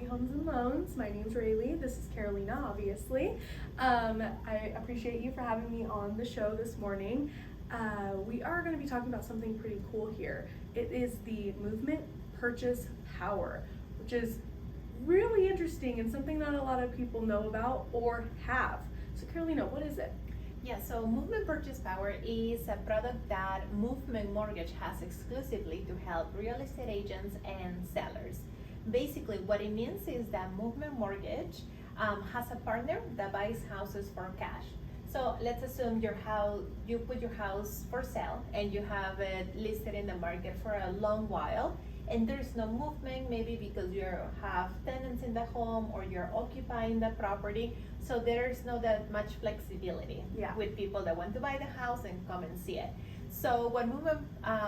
Happy Homes and Loans. My name's Rayleigh. This is Carolina, obviously. I appreciate you for having me on the show this morning. We are going to be talking about something pretty cool here. It is the movement purchase power, which is really interesting and something not a lot of people know about or have. So Carolina, what is it? Yeah, so Movement Purchase Power is a product that Movement Mortgage has exclusively to help real estate agents and sellers. Basically, what it means is that Movement Mortgage has a partner that buys houses for cash. So let's assume you put your house for sale and you have it listed in the market for a long while, and there's no movement, maybe because you have tenants in the home or you're occupying the property. So there's not that much flexibility with people that want to buy the house and come and see it. So what Movement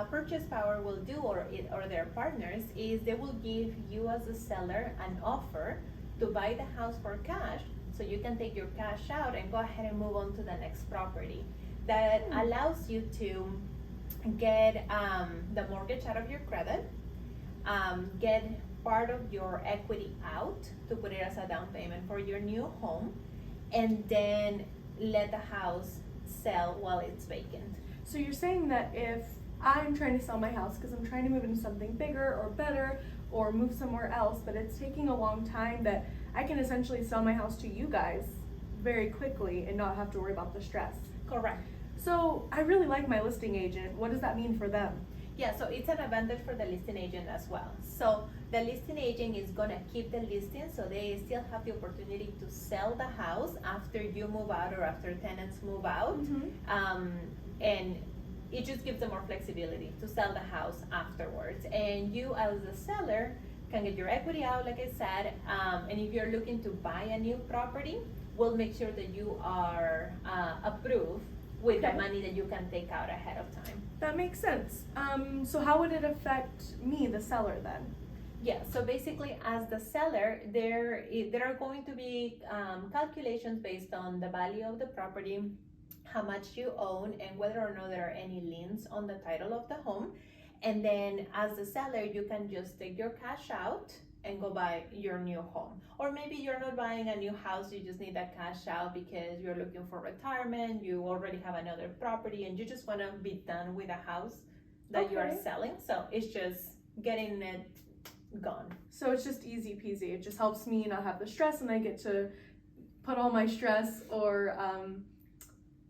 Purchase Power will do, or their partners, is they will give you as a seller an offer to buy the house for cash, so you can take your cash out and go ahead and move on to the next property. That allows you to get the mortgage out of your credit, get part of your equity out to put it as a down payment for your new home, and then let the house sell while it's vacant. So you're saying that if I'm trying to sell my house because I'm trying to move into something bigger or better or move somewhere else, but it's taking a long time, that I can essentially sell my house to you guys very quickly and not have to worry about the stress. Correct. So I really like my listing agent. What does that mean for them? Yeah, so it's an advantage for the listing agent as well. So the listing agent is gonna keep the listing, so they still have the opportunity to sell the house after you move out or after tenants move out. And it just gives them more flexibility to sell the house afterwards. And you as a seller can get your equity out, like I said, and if you're looking to buy a new property, we'll make sure that you are approved with the money that you can take out ahead of time. That makes sense. So how would it affect me, the seller, then? Yeah, so basically as the seller, there are going to be calculations based on the value of the property, how much you own, and whether or not there are any liens on the title of the home. And then as the seller, you can just take your cash out and go buy your new home. Or maybe you're not buying a new house, you just need that cash out because you're looking for retirement, you already have another property, and you just want to be done with a house that you are selling. So it's just getting it gone. So it's just easy peasy. It just helps me not have the stress, and I get to put all my stress or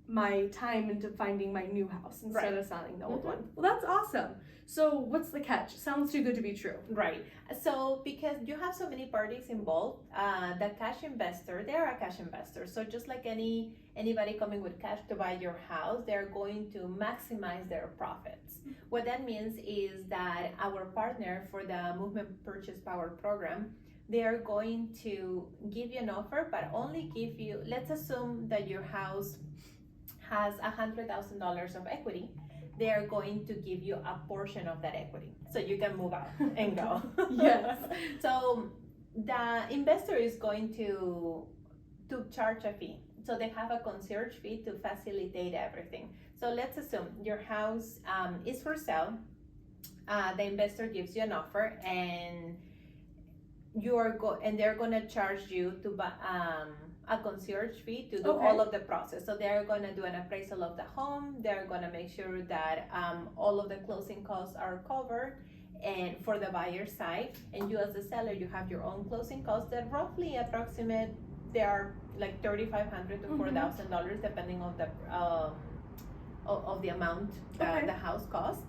my time into finding my new house instead of selling the old one. Well, that's awesome. So what's the catch? Sounds too good to be true. Right. So because you have so many parties involved, the cash investor, they're a cash investor. So just like anybody coming with cash to buy your house, they're going to maximize their profits. What that means is that our partner for the Movement Purchase Power program, they are going to give you an offer, but only give you, let's assume that your house has $100,000 of equity. They are going to give you a portion of that equity, so you can move out and go. Yes. So the investor is going to charge a fee. So they have a concierge fee to facilitate everything. So let's assume your house is for sale. The investor gives you an offer, and they're gonna charge you to buy a concierge fee to do all of the process. So they're going to do an appraisal of the home. They're going to make sure that all of the closing costs are covered, and for the buyer side, and you as the seller, you have your own closing costs that roughly approximate, they are like $3,500 to $4,000 depending on the of the amount that the house costs.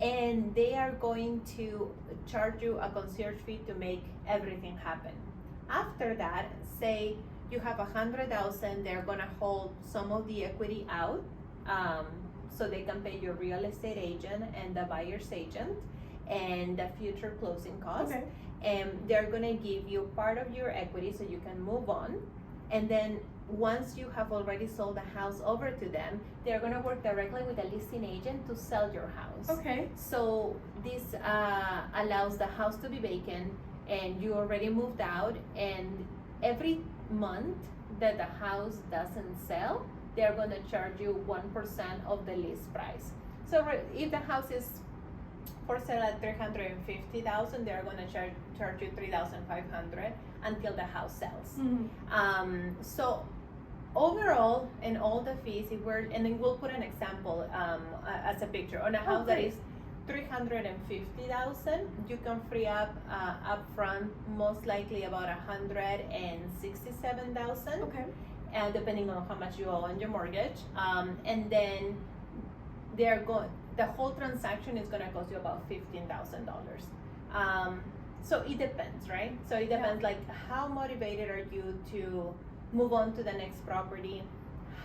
And they are going to charge you a concierge fee to make everything happen. After that, say you have $100,000, they're gonna hold some of the equity out, so they can pay your real estate agent and the buyer's agent and the future closing costs. And they're gonna give you part of your equity so you can move on. And then once you have already sold the house over to them, they're gonna work directly with the listing agent to sell your house. So this allows the house to be vacant, and you already moved out, and every month that the house doesn't sell, they're going to charge you 1% of the list price. So if the house is for sale at $350,000, they're gonna charge you $3,500 until the house sells. So overall, in all the fees, and then we'll put an example as a picture on a house that great. is $350,000. You can free up upfront most likely about $167,000, Okay. depending on how much you owe on your mortgage. And then the whole transaction is gonna cost you about $15,000. So it depends, right? So it depends, like how motivated are you to move on to the next property?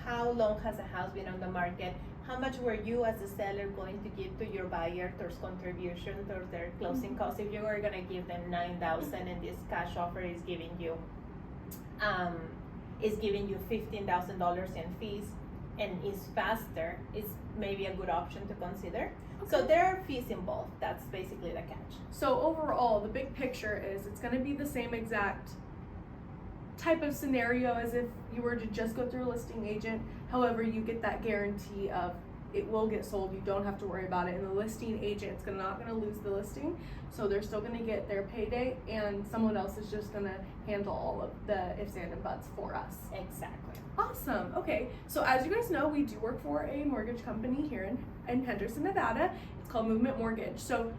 How long has the house been on the market? How much were you as a seller going to give to your buyer towards contribution, towards their closing costs? If you were gonna give them $9,000 and this cash offer is giving you $15,000 in fees and is faster, it's maybe a good option to consider. So Okay. there are fees involved. That's basically the catch. So overall, the big picture is it's going to be the same exact type of scenario as if you were to just go through a listing agent. However, you get that guarantee of it will get sold. You don't have to worry about it. And the listing agent's not going to lose the listing. So they're still going to get their payday, and someone else is just going to handle all of the ifs, and buts for us. Exactly. Awesome. Okay. So as you guys know, we do work for a mortgage company here in Henderson, Nevada. It's called Movement Mortgage. So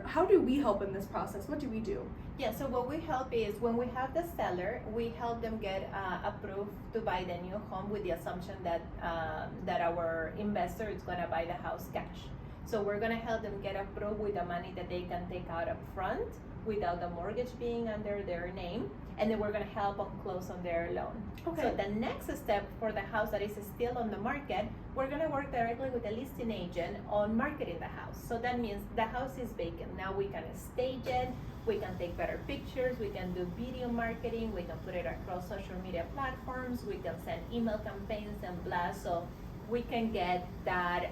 how do we help in this process? What do we do? Yeah, so what we help is when we have the seller, we help them get approved to buy the new home with the assumption that our investor is gonna buy the house cash. So we're gonna help them get approved with the money that they can take out up front without the mortgage being under their name, and then we're gonna help them close on their loan. Okay. So the next step for the house that is still on the market, we're gonna work directly with the listing agent on marketing the house. So that means the house is vacant. Now we can stage it, we can take better pictures, we can do video marketing, we can put it across social media platforms, we can send email campaigns and blasts, so we can get that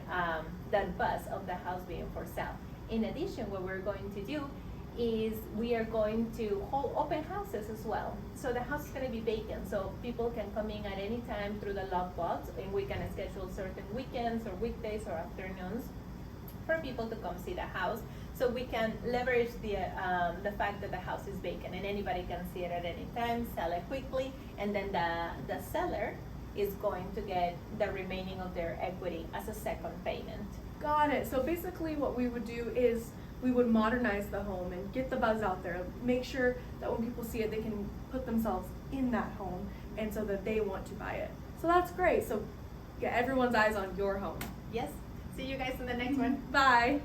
buzz of the house being for sale. In addition, what we're going to do is we are going to hold open houses as well. So the house is going to be vacant, so people can come in at any time through the lockbox, and we can schedule certain weekends or weekdays or afternoons for people to come see the house. So we can leverage the fact that the house is vacant and anybody can see it at any time, sell it quickly, and then the seller is going to get the remaining of their equity as a second payment. Got it. So basically what we would do is we would modernize the home and get the buzz out there. Make sure that when people see it, they can put themselves in that home, and so that they want to buy it. So that's great. So get everyone's eyes on your home. Yes. See you guys in the next one. Bye.